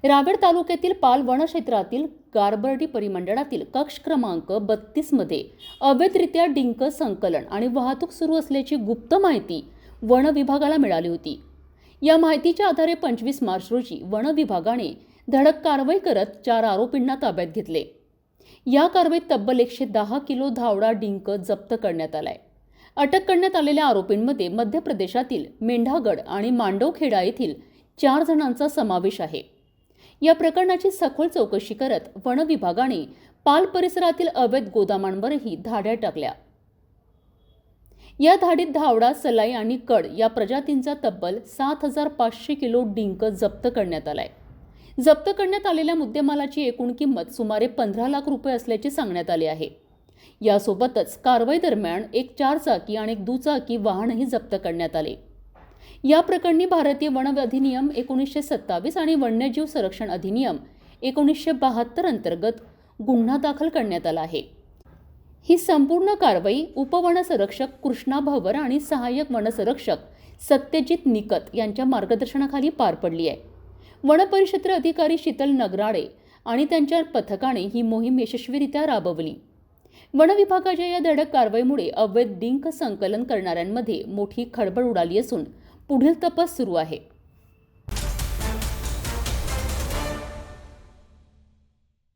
रावेर तालुक्यातील पाल वनक्षेत्रातील गारबर्डी परिमंडळातील कक्ष क्रमांक 32 मध्ये अवैधरित्या डिंक संकलन आणि वाहतूक सुरू असल्याची गुप्त माहिती वन विभागाला मिळाली होती। या माहितीच्या आधारे 25 मार्च रोजी वन विभागाने धडक कारवाई करत 4 आरोपींना ताब्यात घेतले। या कारवाईत तब्बल 110 किलो धावडा डिंक जप्त करण्यात आलाय। अटक करण्यात आलेल्या आरोपींमध्ये मध्य प्रदेशातील मेंढागड आणि मांडवखेडा येथील 4 जणांचा समावेश आहे। या प्रकरणाची सखोल चौकशी करत वन विभागाने पाल परिसरातील अवैध गोदामांवरही धाड्या टाकल्या। या धाडीत धावडा, सलाई आणि कड या प्रजातींचा तब्बल 7500 किलो डिंक जप्त करण्यात आलाय। जप्त करण्यात आलेल्या मुद्देमालाची एकूण किंमत सुमारे 15 लाख रुपये असल्याचे सांगण्यात आले आहे। यासोबतच कारवाई दरम्यान एक 4 चाकी आणि एक दुचाकी वाहनही जप्त करण्यात आले। या प्रकरणी भारतीय वन अधिनियम 1927 आणि वन्यजीव संरक्षण अधिनियम 1972 अंतर्गत गुन्हा दाखल करण्यात आला आहे। ही संपूर्ण कारवाई उपवनसंरक्षक कृष्णा भवर आणि सहाय्यक वनसंरक्षक सत्यजित निकत यांच्या मार्गदर्शनाखाली पार पडली आहे। वन परिक्षेत्र अधिकारी शीतल नगराळे आणि त्यांच्या पथकाने ही मोहीम यशस्वीरित्या राबवली। वन विभागाच्या या धडक कारवाईमुळे अवैध डिंक संकलन करणाऱ्यांमध्ये मोठी खळबळ उडाली असून पुढील तपास सुरू आहे।